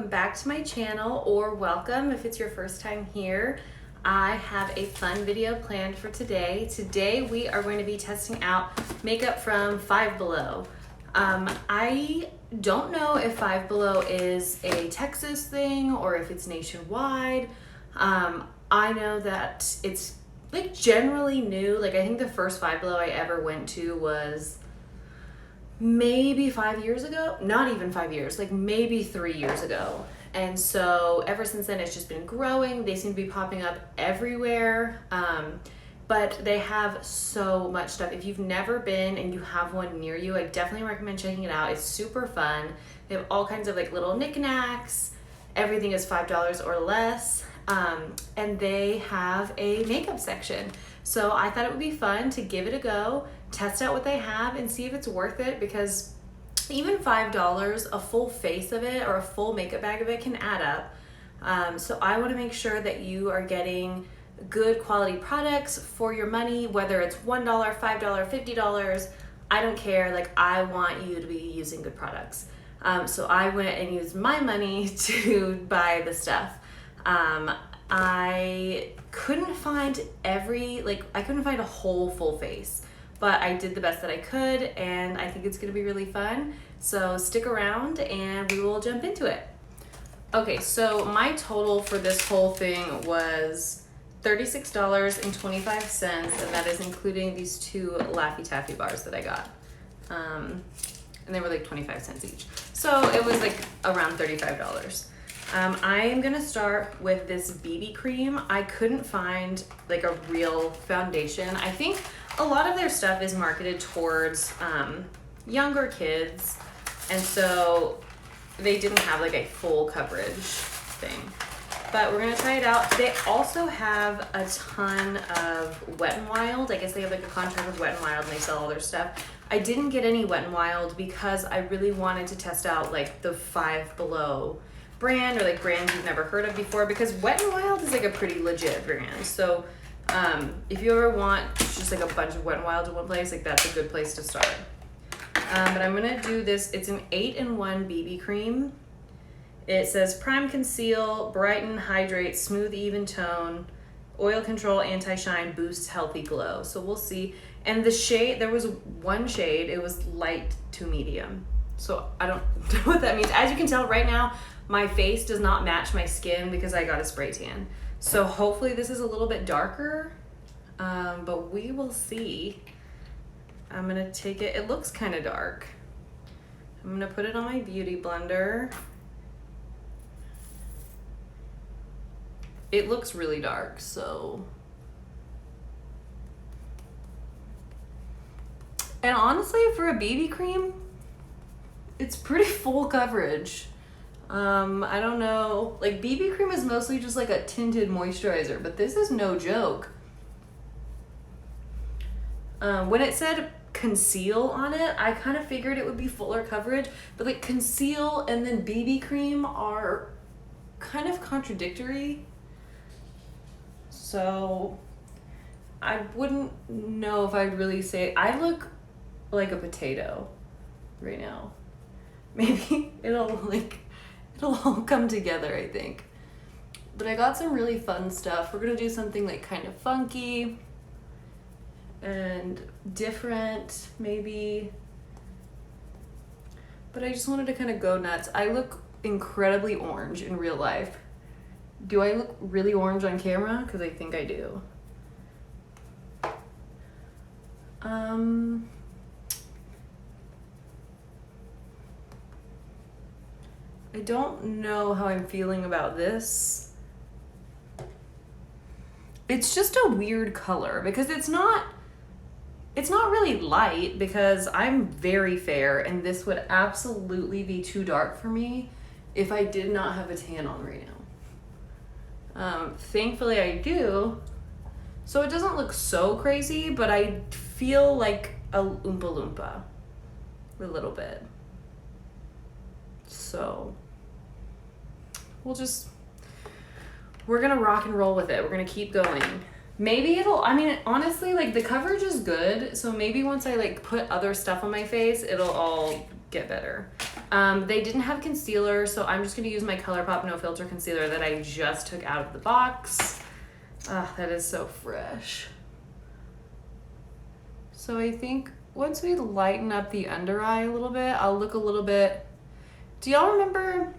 back to my channel, or welcome if it's your first time here. I have a fun video planned for today. Today we are going to be testing out makeup from Five Below. I don't know if Five Below is a Texas thing or if it's nationwide. I know that it's like generally new. Like I think the first Five Below I ever went to was maybe 5 years ago, not even 5 years, like maybe 3 years ago. And so ever since then, it's just been growing. They seem to be popping up everywhere. But they have so much stuff. If you've never been and you have one near you, I definitely recommend checking it out. It's super fun. They have all kinds of like little knickknacks. Everything is $5 or less. And they have a makeup section. So I thought it would be fun to give it a go, test out what they have and see if it's worth it, because even $5, a full face of it or a full makeup bag of it can add up. So I want to make sure that you are getting good quality products for your money, whether it's $1, $5, $50, I don't care. Like, I want you to be using good products. So I went and used my money to buy the stuff. I couldn't find I couldn't find a whole full face, but I did the best that I could, and I think it's gonna be really fun. So stick around and we will jump into it. Okay, so my total for this whole thing was $36.25, and that is including these two Laffy Taffy bars that I got. And they were like 25 cents each. So it was like around $35. I am gonna start with this BB cream. I couldn't find like a real foundation. I think a lot of their stuff is marketed towards younger kids, and so they didn't have like a full coverage thing. But we're gonna try it out. They also have a ton of Wet n Wild. I guess they have like a contract with Wet n Wild and they sell all their stuff. I didn't get any Wet n Wild because I really wanted to test out like the Five Below brand, or like brands you've never heard of before, because Wet n Wild is like a pretty legit brand. So if you ever want just like a bunch of Wet n Wild in one place, like that's a good place to start. But I'm gonna do this. It's an 8-in-1 BB cream. It says prime, conceal, brighten, hydrate, smooth, even tone, oil control, anti-shine, boosts healthy glow. So we'll see. And the shade, there was one shade, it was light to medium. So I don't know what that means. As you can tell right now, my face does not match my skin because I got a spray tan. So hopefully this is a little bit darker, but we will see. I'm gonna take it, it looks kind of dark. I'm gonna put it on my beauty blender. It looks really dark, so. And honestly, for a BB cream, it's pretty full coverage. I don't know, like BB cream is mostly just like a tinted moisturizer, but this is no joke. When it said conceal on it, I kind of figured it would be fuller coverage, but like conceal and then BB cream are kind of contradictory. So I wouldn't know if I'd really say, I look like a potato right now. Maybe it'll all come together, I think. But I got some really fun stuff. We're gonna do something like kind of funky and different, maybe. But I just wanted to kind of go nuts. I look incredibly orange in real life. Do I look really orange on camera? Because I think I do. I don't know how I'm feeling about this. It's just a weird color because it's not really light, because I'm very fair and this would absolutely be too dark for me if I did not have a tan on right now. Thankfully I do, so it doesn't look so crazy, but I feel like a Oompa Loompa a little bit. So we're gonna rock and roll with it. We're gonna keep going. Maybe I mean, honestly, like the coverage is good, so maybe once I like put other stuff on my face, it'll all get better. They didn't have concealer, so I'm just gonna use my ColourPop No Filter concealer that I just took out of the box. That is so fresh. So I think once we lighten up the under eye a little bit, I'll look a little bit. Do y'all remember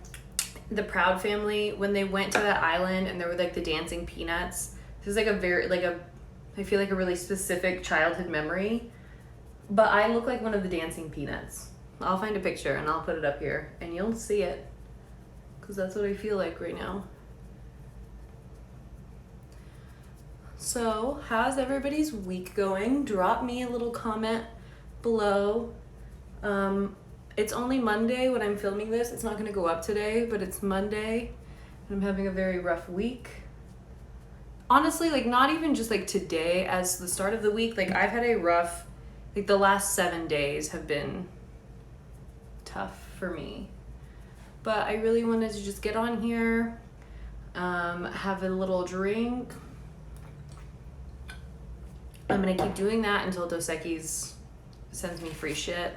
the Proud Family when they went to that island and there were like the dancing peanuts? This is like I feel like a really specific childhood memory, but I look like one of the dancing peanuts. I'll find a picture and I'll put it up here and you'll see it, because that's what I feel like right now. So how's everybody's week going? Drop me a little comment below. It's only Monday when I'm filming this. It's not gonna go up today, but it's Monday and I'm having a very rough week. Honestly, like not even just like today as the start of the week, like I've had a rough, like the last 7 days have been tough for me. But I really wanted to just get on here, have a little drink. I'm gonna keep doing that until Dos Equis sends me free shit.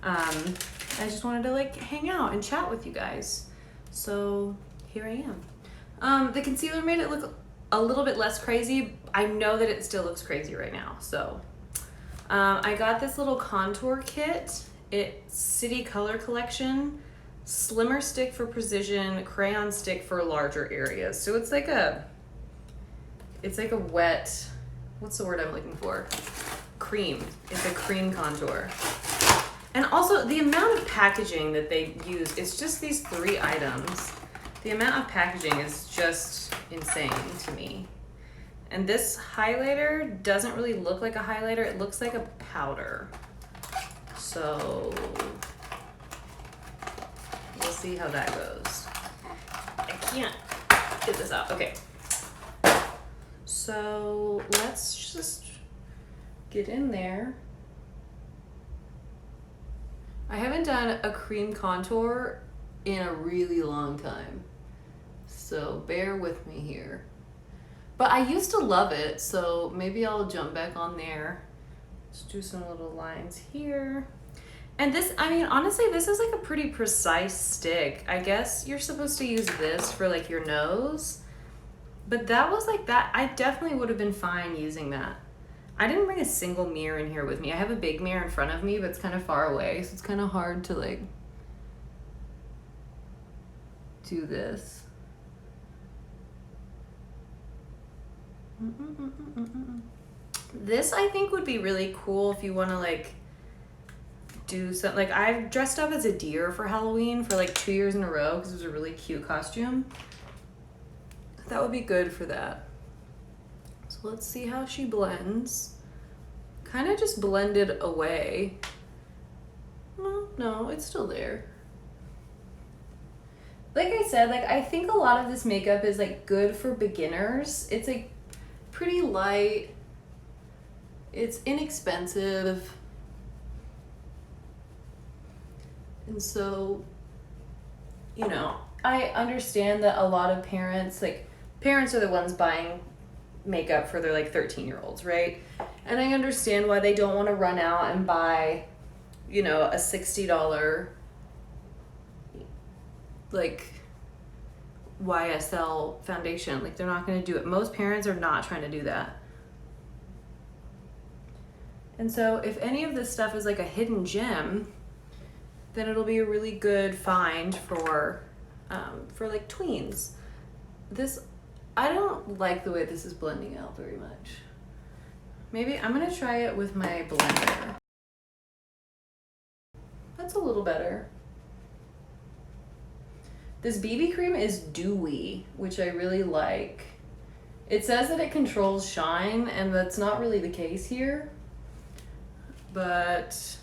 I just wanted to like hang out and chat with you guys. So here I am. The concealer made it look a little bit less crazy. I know that it still looks crazy right now. So I got this little contour kit. It's City Color Collection. Slimmer stick for precision, crayon stick for larger areas. So it's like a wet, what's the word I'm looking for? Cream. It's a cream contour. And also the amount of packaging that they use, it's just these 3 items. The amount of packaging is just insane to me. And this highlighter doesn't really look like a highlighter. It looks like a powder. So we'll see how that goes. I can't get this out. Okay. So let's just get in there. I haven't done a cream contour in a really long time, so bear with me here. But I used to love it, so maybe I'll jump back on there. Let's do some little lines here. And this, I mean, honestly, this is like a pretty precise stick. I guess you're supposed to use this for like your nose, but that was like that. I definitely would have been fine using that. I didn't bring a single mirror in here with me. I have a big mirror in front of me, but it's kind of far away, so it's kind of hard to like do this. This I think would be really cool if you want to like do something. Like I've dressed up as a deer for Halloween for like 2 years in a row because it was a really cute costume. That would be good for that. So let's see how she blends. Kind of just blended away. No, it's still there. Like I said, like I think a lot of this makeup is like good for beginners. It's like pretty light. It's inexpensive. And so, you know, I understand that a lot of parents, like parents are the ones buying makeup for their like 13-year-olds, right? And I understand why they don't want to run out and buy, you know, a $60 like YSL foundation. Like they're not going to do it. Most parents are not trying to do that. And so if any of this stuff is like a hidden gem, then it'll be a really good find for like tweens. This, I don't like the way this is blending out very much. Maybe I'm gonna try it with my blender. That's a little better. This BB cream is dewy, which I really like. It says that it controls shine, and that's not really the case here, but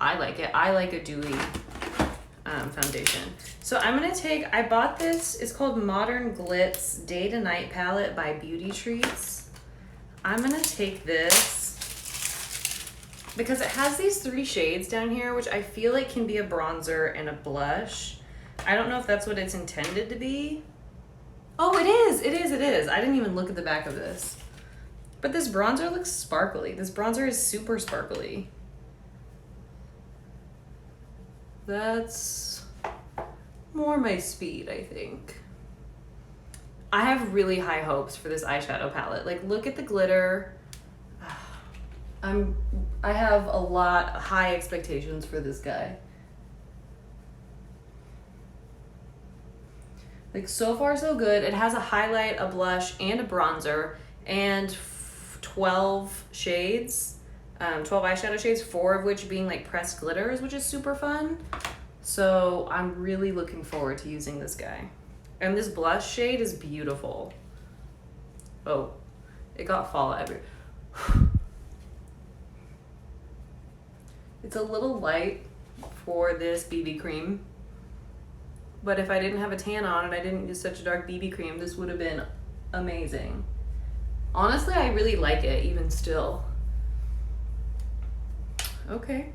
I like it. I like a dewy foundation. So I'm gonna take, I bought this, it's called Modern Glitz Day to Night Palette by Beauty Treats. I'm gonna take this because it has these 3 shades down here, which I feel like can be a bronzer and a blush. I don't know if that's what it's intended to be. Oh, it is. I didn't even look at the back of this. But this bronzer looks sparkly. This bronzer is super sparkly. That's more my speed, I think. I have really high hopes for this eyeshadow palette. Like, look at the glitter. I have a lot high expectations for this guy. Like, so far so good. It has a highlight, a blush, and a bronzer, and 12 shades, 12 eyeshadow shades, 4 of which being like pressed glitters, which is super fun. So I'm really looking forward to using this guy. And this blush shade is beautiful. Oh, it got fall everywhere. It's a little light for this BB cream, but if I didn't have a tan on and I didn't use such a dark BB cream, this would have been amazing. Honestly, I really like it even still. Okay.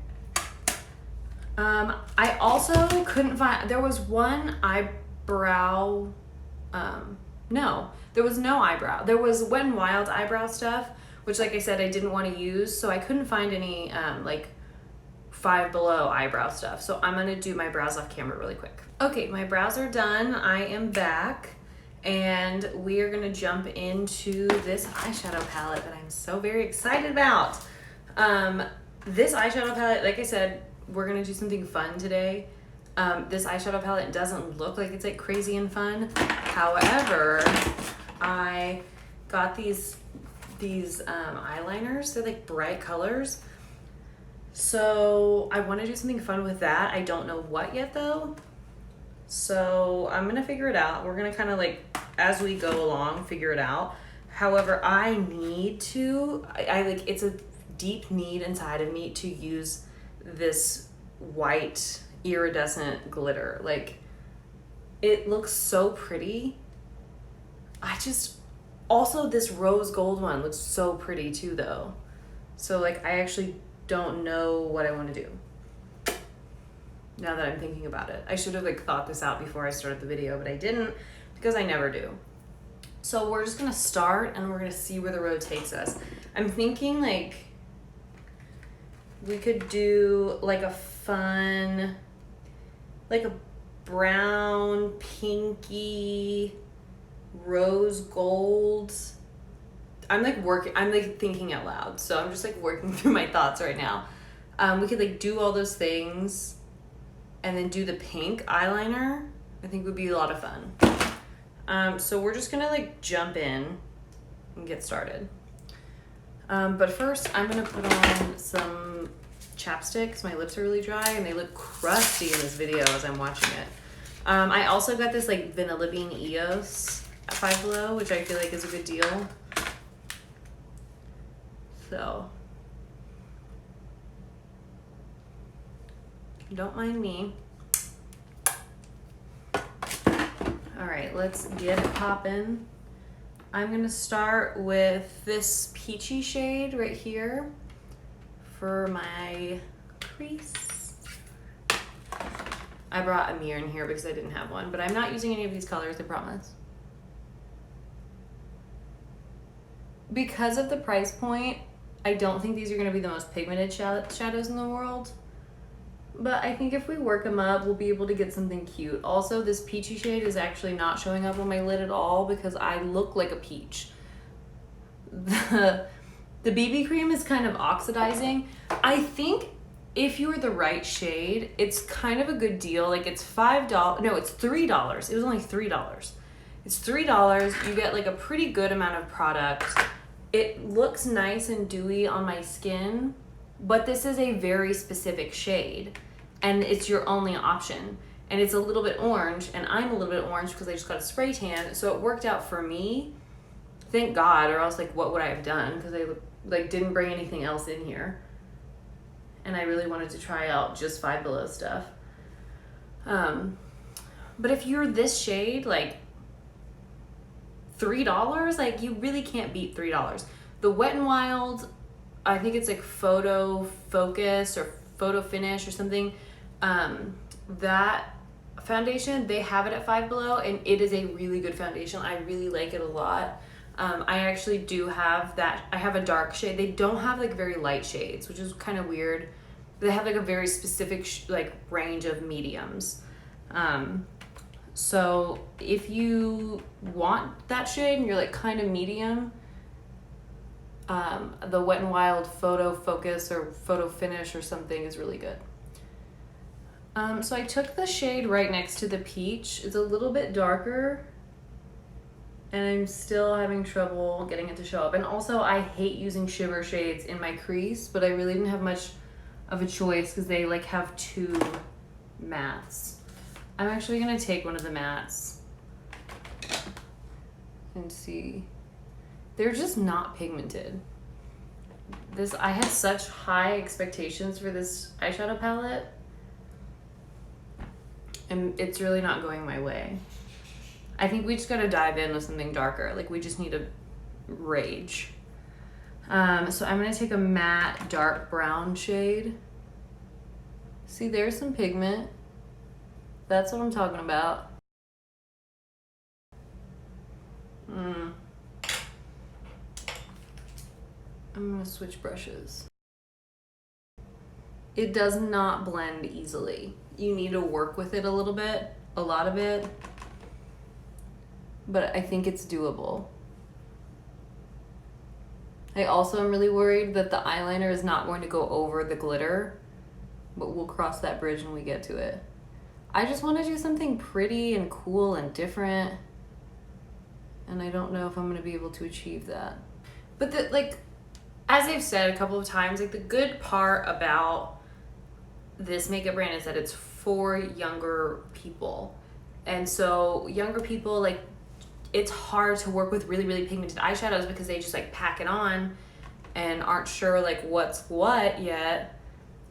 I also couldn't find, there was one eyebrow, no, there was no eyebrow. There was Wet n Wild eyebrow stuff, which like I said, I didn't want to use, so I couldn't find any like Five Below eyebrow stuff. So I'm gonna do my brows off camera really quick. Okay, my brows are done. I am back, and we are gonna jump into this eyeshadow palette that I'm so very excited about. This eyeshadow palette, like I said, we're gonna do something fun today. This eyeshadow palette doesn't look like it's like crazy and fun. However, I got these eyeliners. They're like bright colors. So I want to do something fun with that. I don't know what yet though. So I'm gonna figure it out. We're gonna kind of like, as we go along, figure it out. However, I need to, I like, it's a deep need inside of me to use this white iridescent glitter. Like, it looks so pretty. Also this rose gold one looks so pretty too though. So like, I actually don't know what I want to do now that I'm thinking about it. I should have like thought this out before I started the video, but I didn't, because I never do. So we're just gonna start and we're gonna see where the road takes us. I'm thinking like we could do like a fun, like a brown, pinky, rose gold. I'm like thinking out loud. So I'm just like working through my thoughts right now. We could like do all those things and then do the pink eyeliner. I think would be a lot of fun. So we're just gonna like jump in and get started. But first I'm gonna put on some chapstick because my lips are really dry and they look crusty in this video as I'm watching it. I also got this like Vanilla Bean EOS at Five Below, which I feel like is a good deal. So, don't mind me. All right, let's get it poppin'. I'm gonna start with this peachy shade right here for my crease. I brought a mirror in here because I didn't have one, but I'm not using any of these colors, I promise. Because of the price point, I don't think these are gonna be the most pigmented shadows in the world, but I think if we work them up, we'll be able to get something cute. Also, this peachy shade is actually not showing up on my lid at all because I look like a peach. The BB cream is kind of oxidizing. I think if you're the right shade, it's kind of a good deal. Like it's $5, no, it's $3. It was only $3. It's $3, you get like a pretty good amount of product. It looks nice and dewy on my skin, but this is a very specific shade and it's your only option. And it's a little bit orange and I'm a little bit orange because I just got a spray tan. So it worked out for me, thank God, or else like what would I have done? Because I like didn't bring anything else in here. And I really wanted to try out just Five Below stuff. But if you're this shade, like $3, like you really can't beat $3. The Wet n Wild, I think it's like Photo Focus or Photo Finish or something. That foundation, they have it at Five Below and it is a really good foundation. I really like it a lot. I actually do have that. I have a dark shade. They don't have like very light shades, which is kind of weird. They have like a very specific like range of mediums. So if you want that shade and you're like kind of medium, the Wet n Wild Photo Focus or Photo Finish or something is really good. So I took the shade right next to the peach. It's a little bit darker, and I'm still having trouble getting it to show up. And also I hate using shimmer shades in my crease, but I really didn't have much of a choice because they like have two mattes. I'm actually gonna take one of the mattes and see. They're just not pigmented. I had such high expectations for this eyeshadow palette, and it's really not going my way. I think we just gotta dive in with something darker. Like we just need to rage. So I'm gonna take a matte dark brown shade. See, there's some pigment. That's what I'm talking about. I'm gonna switch brushes. It does not blend easily. You need to work with it a little bit, a lot of it, but I think it's doable. I also am really worried that the eyeliner is not going to go over the glitter, but we'll cross that bridge when we get to it. I just want to do something pretty and cool and different, and I don't know if I'm going to be able to achieve that. But like, as I've said a couple of times, like the good part about this makeup brand is that it's for younger people. And so younger people, like, it's hard to work with really, really pigmented eyeshadows because they just like pack it on and aren't sure like what's what yet.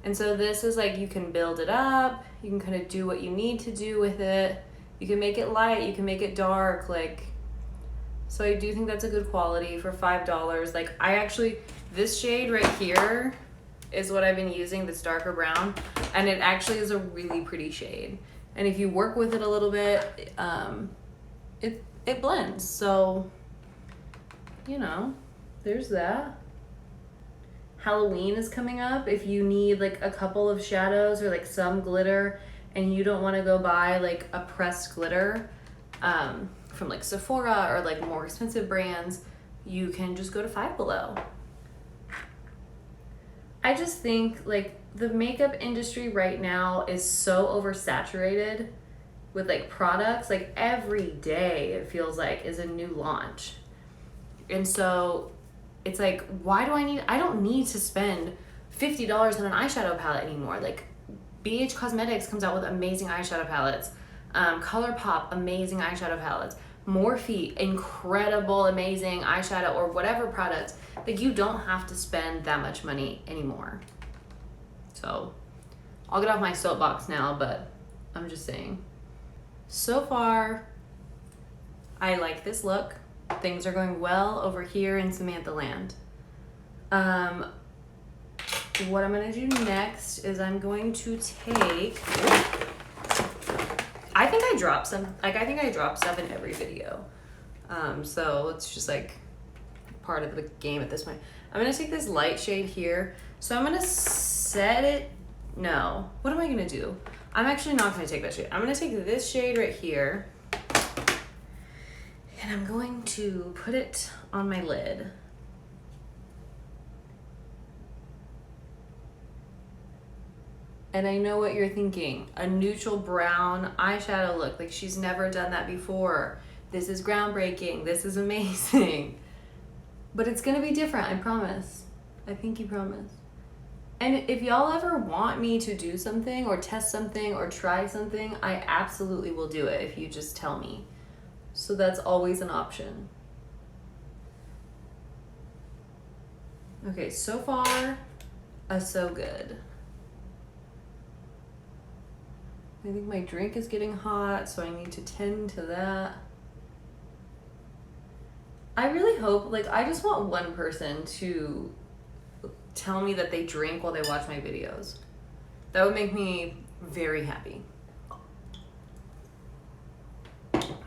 And so this is like, you can build it up, you can kind of do what you need to do with it. You can make it light, you can make it dark, like, so I do think that's a good quality for $5. Like I actually, this shade right here is what I've been using, this darker brown, and it actually is a really pretty shade. And if you work with it a little bit, it blends. So, you know, there's that. Halloween is coming up. If you need like a couple of shadows or like some glitter and you don't want to go buy like a pressed glitter from like Sephora or like more expensive brands, you can just go to Five Below. I just think like the makeup industry right now is so oversaturated with like products. Like every day it feels like is a new launch. And so it's like, I don't need to spend $50 on an eyeshadow palette anymore. Like BH Cosmetics comes out with amazing eyeshadow palettes. ColourPop, amazing eyeshadow palettes. Morphe, incredible, amazing eyeshadow or whatever product. Like you don't have to spend that much money anymore. So I'll get off my soapbox now, but I'm just saying. So far, I like this look. Things are going well over here in Samantha Land. What I'm gonna do next is I'm going to take, I think I drop stuff in every video. So it's just like part of the game at this point. I'm gonna take this light shade here. So I'm gonna set it, no, what am I gonna do? I'm actually not gonna take that shade. I'm gonna take this shade right here and I'm going to put it on my lid. And I know what you're thinking, a neutral brown eyeshadow look, like she's never done that before. This is groundbreaking, this is amazing. But it's gonna be different, I promise. I pinky promise. And if y'all ever want me to do something or test something or try something, I absolutely will do it if you just tell me. So that's always an option. Okay, so far, so good. I think my drink is getting hot, so I need to tend to that. I really hope, like, I just want one person to tell me that they drink while they watch my videos. That would make me very happy.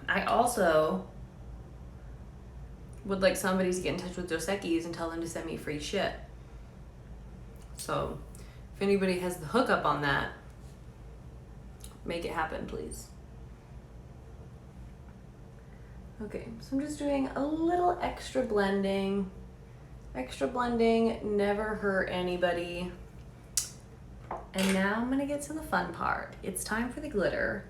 I also would like somebody to get in touch with Dos Equis and tell them to send me free shit. So If anybody has the hookup on that, make it happen, please. Okay, so I'm just doing a little extra blending. Extra blending never hurt anybody. And now I'm gonna get to the fun part. It's time for the glitter.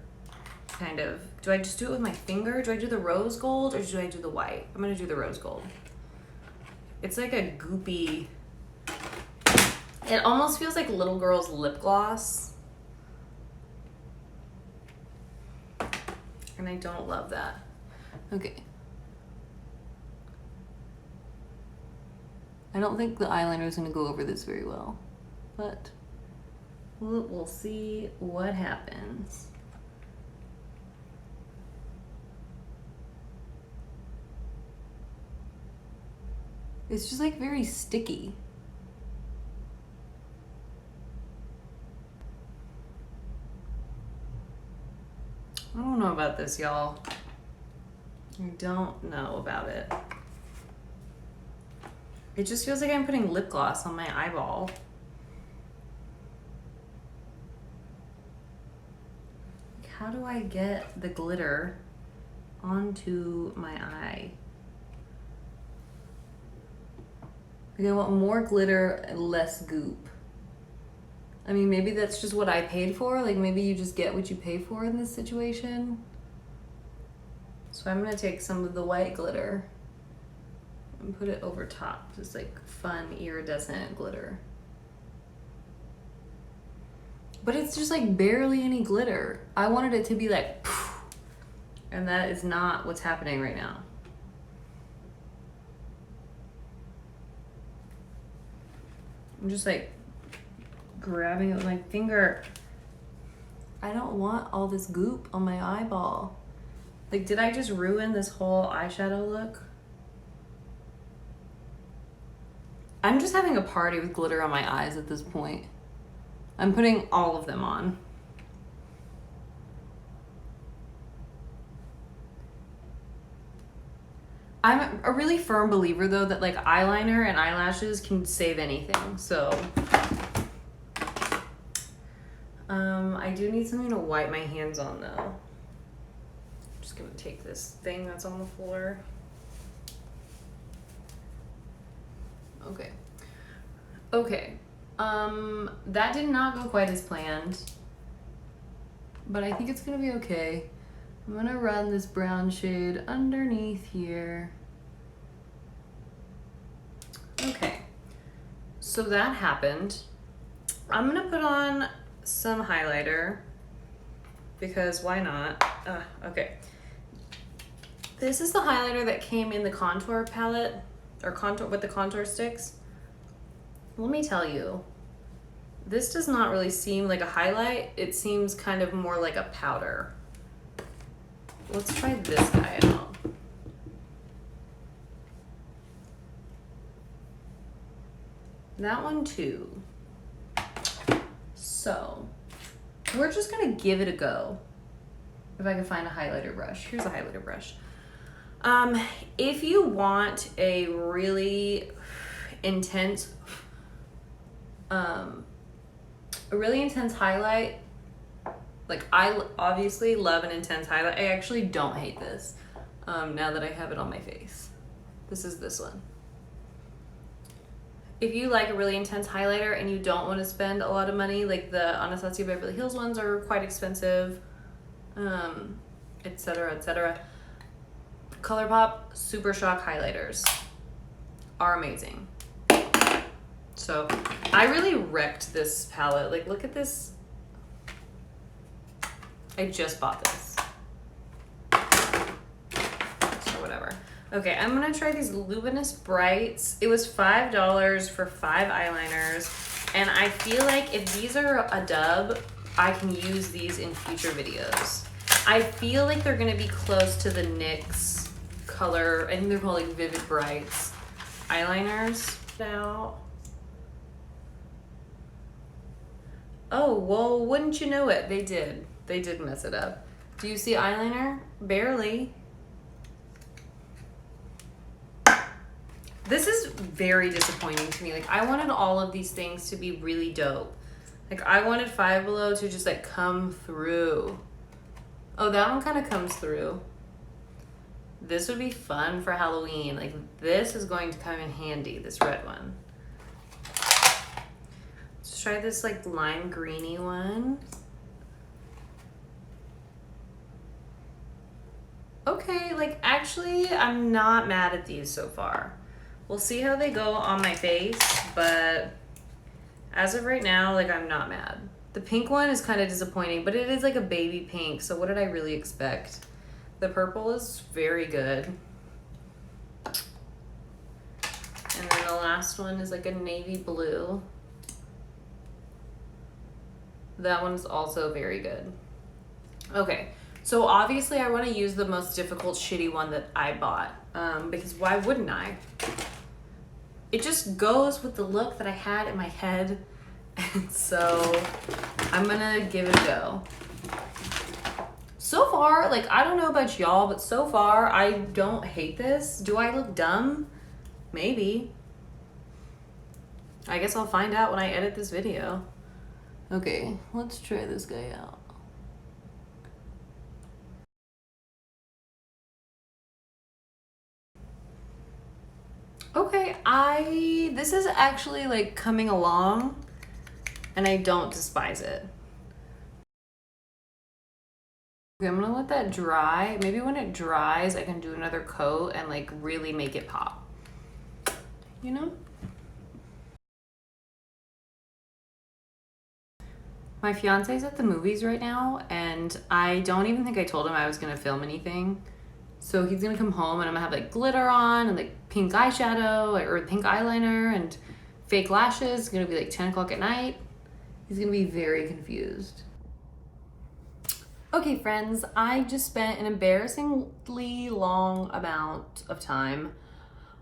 Kind of, do I just do it with my finger? Do I do the rose gold or do I do the white? I'm gonna do the rose gold. It's like a goopy, it almost feels like little girl's lip gloss. And I don't love that. Okay. I don't think the eyeliner is gonna go over this very well, but we'll see what happens. It's just like very sticky. I don't know about this, y'all. I don't know about it. It just feels like I'm putting lip gloss on my eyeball. How do I get the glitter onto my eye? Like I want more glitter and less goop. I mean, maybe that's just what I paid for. Like maybe you just get what you pay for in this situation. So I'm gonna take some of the white glitter and put it over top. Just like fun iridescent glitter. But it's just like barely any glitter. I wanted it to be like, poof, and that is not what's happening right now. I'm just like grabbing it with my finger. I don't want all this goop on my eyeball. Like, did I just ruin this whole eyeshadow look? I'm just having a party with glitter on my eyes at this point. I'm putting all of them on. I'm a really firm believer though that like eyeliner and eyelashes can save anything. So I do need something to wipe my hands on though. I'm just gonna take this thing that's on the floor. Okay. Okay. That did not go quite as planned, but I think it's gonna be okay. I'm gonna run this brown shade underneath here. Okay, so that happened. I'm gonna put on some highlighter because why not? Okay. This is the highlighter that came in the contour palette, or contour with the contour sticks. Let me tell you, this does not really seem like a highlight. It seems kind of more like a powder. Let's try this guy out. That one too. So we're just gonna give it a go. If I can find a highlighter brush. Here's a highlighter brush. If you want a really intense highlight, like I obviously love an intense highlight. I actually don't hate this now that I have it on my face. This is this one. If you like a really intense highlighter and you don't want to spend a lot of money, like the Anastasia Beverly Hills ones are quite expensive, etc., etc. ColourPop Super Shock highlighters are amazing. So I really wrecked this palette. Like, look at this. I just bought this. So whatever. Okay, I'm gonna try these Luminous Brights. It was $5 for 5 eyeliners. And I feel like if these are a dub, I can use these in future videos. I feel like they're gonna be close to the NYX color, I think they're called like Vivid Brights eyeliners. Now, oh, well, wouldn't you know it? They did mess it up. Do you see eyeliner? Barely. This is very disappointing to me. Like, I wanted all of these things to be really dope. Like I wanted Five Below to just like come through. Oh, that one kind of comes through. This would be fun for Halloween. Like this is going to come in handy, this red one. Let's try this like lime greeny one. Okay, like actually I'm not mad at these so far. We'll see how they go on my face, but as of right now, like I'm not mad. The pink one is kind of disappointing, but it is like a baby pink, so what did I really expect? The purple is very good. And then the last one is like a navy blue. That one's also very good. Okay, so obviously I want to use the most difficult shitty one that I bought, because why wouldn't I? It just goes with the look that I had in my head, and so I'm gonna give it a go. So far, like I don't know about y'all, but so far I don't hate this. Do I look dumb? Maybe. I guess I'll find out when I edit this video. Okay, let's try this guy out. Okay, this is actually like coming along and I don't despise it. Okay, I'm gonna let that dry. Maybe when it dries, I can do another coat and like really make it pop. You know? My fiance's at the movies right now, and I don't even think I told him I was gonna film anything. So he's gonna come home and I'm gonna have like glitter on and like pink eyeshadow or pink eyeliner and fake lashes. It's gonna be like 10 o'clock at night. He's gonna be very confused. Okay, friends, I just spent an embarrassingly long amount of time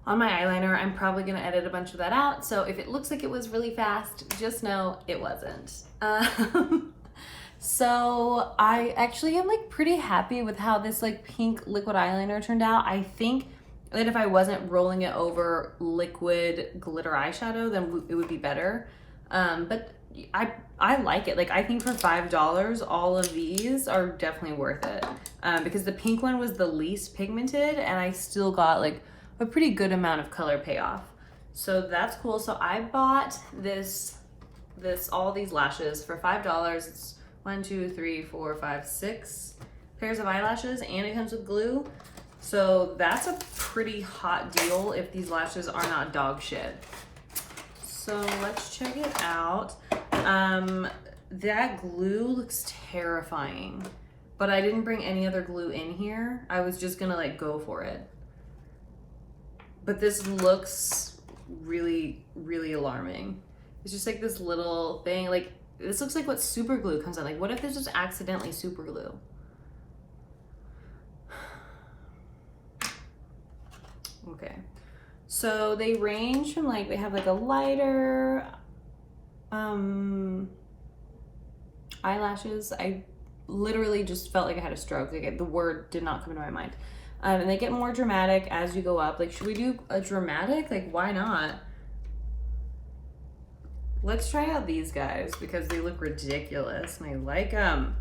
on my eyeliner. I'm probably gonna edit a bunch of that out. So if it looks like it was really fast, just know it wasn't. So I actually am like pretty happy with how this like pink liquid eyeliner turned out. I think that if I wasn't rolling it over liquid glitter eyeshadow, then it would be better. But I like it. Like I think for $5, all of these are definitely worth it. Because the pink one was the least pigmented and I still got like a pretty good amount of color payoff. So that's cool. So I bought all these lashes for $5. It's 1, 2, 3, 4, 5, 6 pairs of eyelashes and it comes with glue. So that's a pretty hot deal if these lashes are not dog shit. So let's check it out. That glue looks terrifying, but I didn't bring any other glue in here. I was just gonna like go for it. But this looks really, really alarming. It's just like this little thing, like this looks like what super glue comes on. Like what if this was accidentally super glue? Okay, so they range from like, they have like a lighter eyelashes. I literally just felt like I had a stroke. Like the word did not come into my mind. And they get more dramatic as you go up. Like, should we do a dramatic? Like, why not? Let's try out these guys because they look ridiculous and I like them.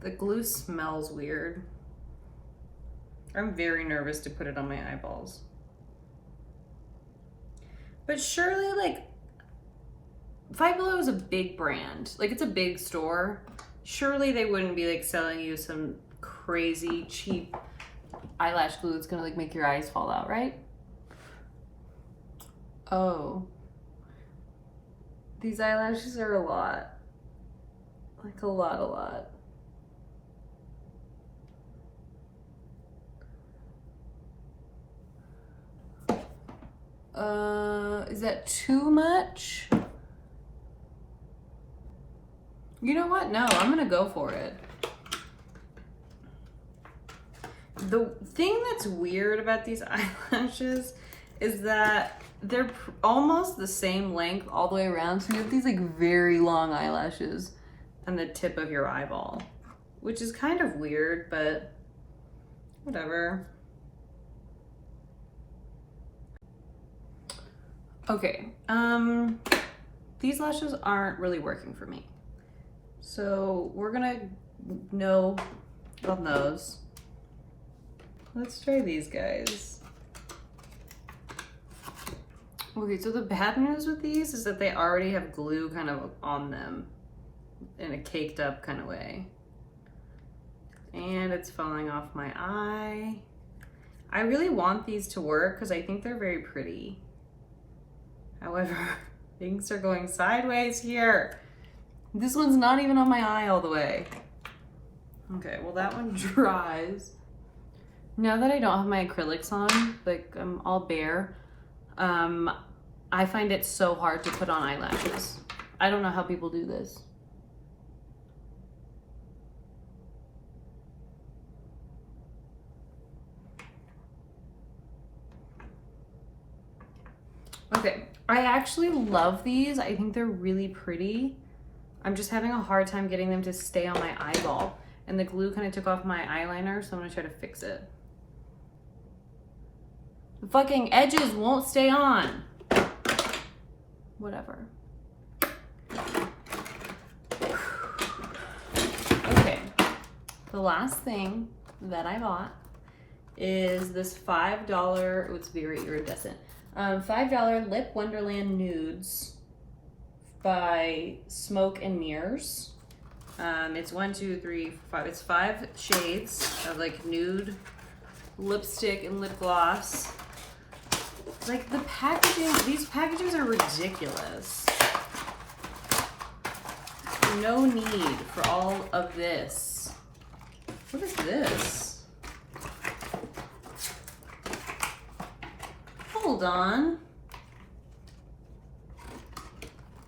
The glue smells weird. I'm very nervous to put it on my eyeballs. But surely, like, Five Below is a big brand. Like, it's a big store. Surely they wouldn't be, like, selling you some crazy, cheap eyelash glue that's gonna, like, make your eyes fall out, right? Oh. These eyelashes are a lot. Like, a lot. Is that too much? You know what? No, I'm gonna go for it. The thing that's weird about these eyelashes is that they're almost the same length all the way around. So you have these like very long eyelashes on the tip of your eyeball, which is kind of weird, but whatever. Okay, these lashes aren't really working for me. So we're gonna know on those. Let's try these guys. Okay, so the bad news with these is that they already have glue kind of on them in a caked up kind of way. And it's falling off my eye. I really want these to work because I think they're very pretty. However, things are going sideways here. This one's not even on my eye all the way. Okay, well that one dries. Now that I don't have my acrylics on, like I'm all bare, I find it so hard to put on eyelashes. I don't know how people do this. Okay, I actually love these. I think they're really pretty. I'm just having a hard time getting them to stay on my eyeball. And the glue kind of took off my eyeliner, so I'm gonna try to fix it. The fucking edges won't stay on. Whatever. Okay, the last thing that I bought is this $5, oh, it's very iridescent, $5 Lip Wonderland Nudes by Smoke and Mirrors. It's 1, 2, 3, 4, 5. It's 5 shades of like nude lipstick and lip gloss. Like the packaging, these packages are ridiculous. No need for all of this. What is this? Hold on.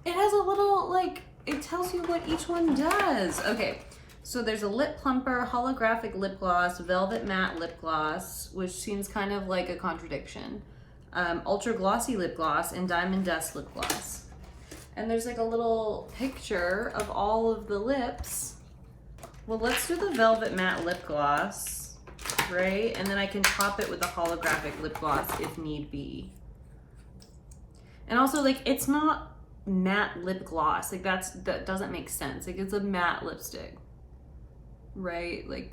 It has a little, like, it tells you what each one does. Okay, so there's a lip plumper, holographic lip gloss, velvet matte lip gloss, which seems kind of like a contradiction. Ultra glossy lip gloss, and diamond dust lip gloss. And there's like a little picture of all of the lips. Well, let's do the velvet matte lip gloss, right? And then I can top it with the holographic lip gloss if need be. And also, like, it's not matte lip gloss. Like, that doesn't make sense. Like, it's a matte lipstick, right? Like,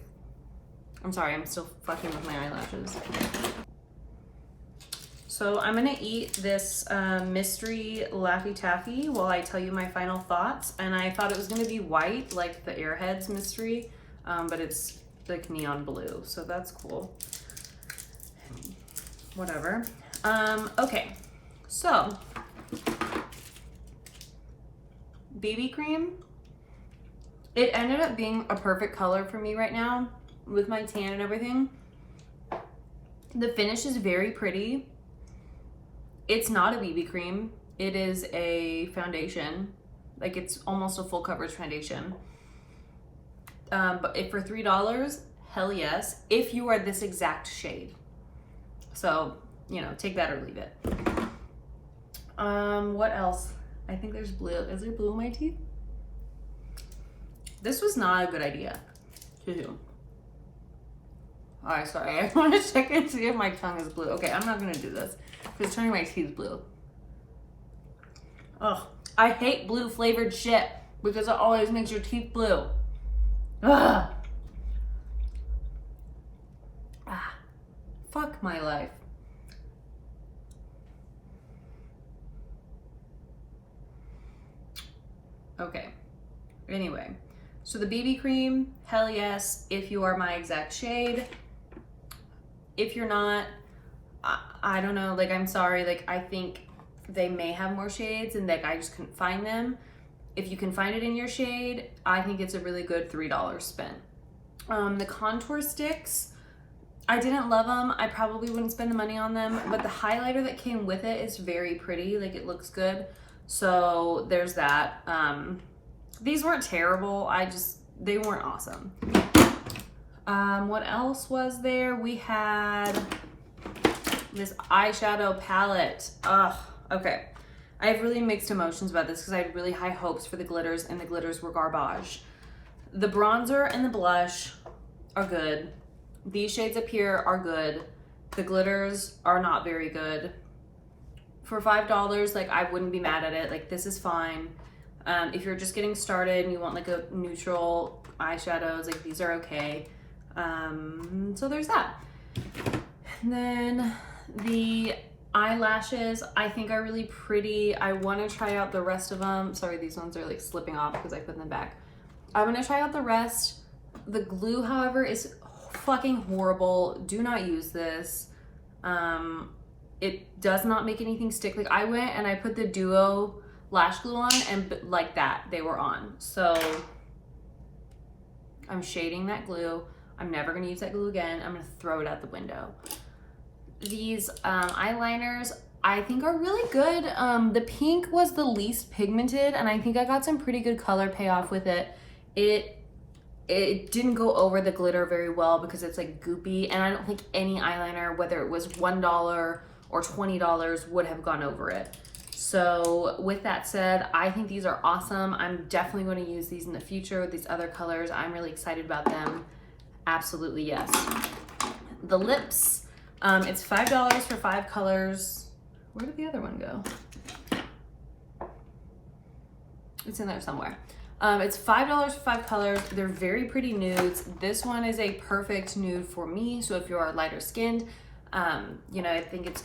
I'm sorry, I'm still fucking with my eyelashes. So I'm gonna eat this mystery Laffy Taffy while I tell you my final thoughts. And I thought it was gonna be white, like the Airheads mystery, but it's like neon blue, so that's cool. Whatever. Okay, so BB cream. It ended up being a perfect color for me right now with my tan and everything. The finish is very pretty. It's not a BB cream. It is a foundation. Like, it's almost a full coverage foundation. But if for $3, hell yes, if you are this exact shade. So, you know, take that or leave it. What else? I think there's blue. Is there blue in my teeth? This was not a good idea to do. Alright, sorry. I want to check and see if my tongue is blue. Okay, I'm not gonna do this because it's turning my teeth blue. Ugh. I hate blue flavored shit because it always makes your teeth blue. Ugh. Ah. Fuck my life. Okay. Anyway, so the BB cream, hell yes, if you are my exact shade. If you're not, I don't know, like, I'm sorry, like, I think they may have more shades and like I just couldn't find them. If you can find it in your shade, I think it's a really good $3 spent. The contour sticks, I didn't love them. I probably wouldn't spend the money on them, but the highlighter that came with it is very pretty. Like, it looks good. So there's that. These weren't terrible. They weren't awesome. What else was there? We had this eyeshadow palette. Ugh, okay. I have really mixed emotions about this because I had really high hopes for the glitters, and the glitters were garbage. The bronzer and the blush are good. These shades up here are good. The glitters are not very good. for $5, like I wouldn't be mad at it. Like this is fine. If you're just getting started and you want like a neutral eyeshadows, like these are okay. So there's that. And then the eyelashes I think are really pretty. I want to try out the rest of them. Sorry, these ones are like slipping off because I put them back. I'm gonna try out the rest. The glue, however, is fucking horrible. Do not use this. It does not make anything stick. Like I went and I put the Duo lash glue on and like that, they were on. So I'm shading that glue. I'm never gonna use that glue again. I'm gonna throw it out the window. These eyeliners I think are really good. The pink was the least pigmented and I think I got some pretty good color payoff with it. It didn't go over the glitter very well because it's like goopy, and I don't think any eyeliner, whether it was $1 or $20, would have gone over it. So with that said, I think these are awesome. I'm definitely going to use these in the future with these other colors. I'm really excited about them. Absolutely yes. The lips, it's $5 for 5 colors. Where did the other one go? It's in there somewhere. It's $5 for 5 colors. They're very pretty nudes. This one is a perfect nude for me. So if you are lighter skinned, you know, I think it's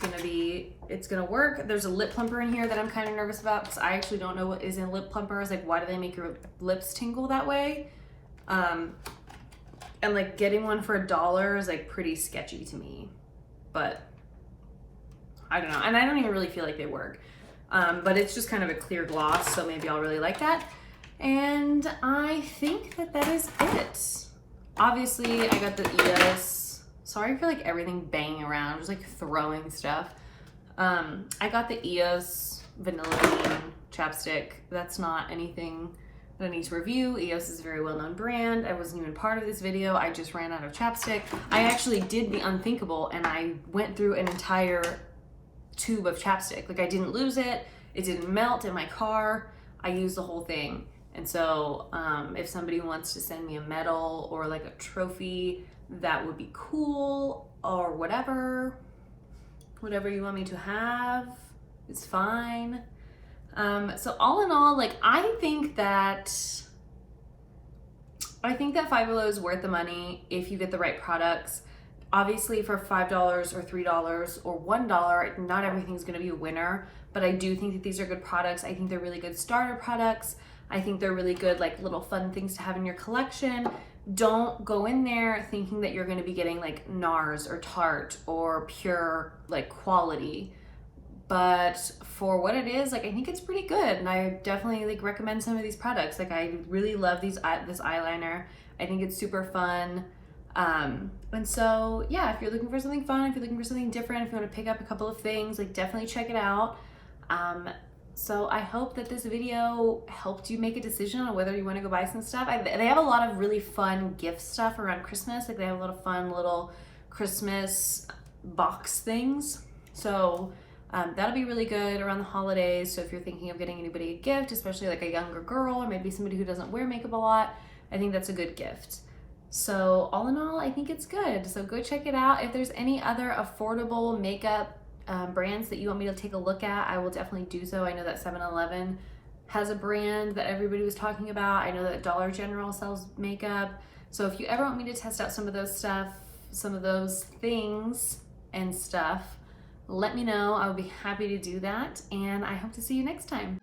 gonna work. There's a lip plumper in here that I'm kind of nervous about because I actually don't know what is in lip plumpers. Like, why do they make your lips tingle that way? And like getting one for $1 is like pretty sketchy to me, but I don't know. And I don't even really feel like they work. But it's just kind of a clear gloss, so maybe I'll really like that. And I think that is it. Obviously, I got the EOS. Sorry for like everything banging around. I'm just like throwing stuff. I got the EOS Vanilla Bean chapstick. That's not anything that I need to review. EOS is a very well-known brand. I wasn't even part of this video. I just ran out of chapstick. I actually did the unthinkable and I went through an entire tube of chapstick. Like I didn't lose it. It didn't melt in my car. I used the whole thing. And so if somebody wants to send me a medal or like a trophy, that would be cool, or whatever you want me to have, it's fine. So all in all, like I think that Five Below is worth the money if you get the right products. Obviously for $5 or $3 or $1, not everything's gonna be a winner, but I do think that these are good products. I think they're really good starter products. I think they're really good, like little fun things to have in your collection. Don't go in there thinking that you're gonna be getting like NARS or Tarte or pure like quality. But for what it is, like I think it's pretty good. And I definitely like recommend some of these products. Like I really love this eyeliner. I think it's super fun. And so yeah, if you're looking for something fun, if you're looking for something different, if you want to pick up a couple of things, like definitely check it out. So I hope that this video helped you make a decision on whether you want to go buy some stuff. They have a lot of really fun gift stuff around Christmas. Like they have a lot of fun little Christmas box things. So that'll be really good around the holidays. So if you're thinking of getting anybody a gift, especially like a younger girl or maybe somebody who doesn't wear makeup a lot, I think that's a good gift. So all in all, I think it's good. So go check it out. If there's any other affordable makeup brands that you want me to take a look at, I will definitely do so. I know that 7-Eleven has a brand that everybody was talking about. I know that Dollar General sells makeup. So if you ever want me to test out some of those things and stuff, let me know. I would be happy to do that. And I hope to see you next time.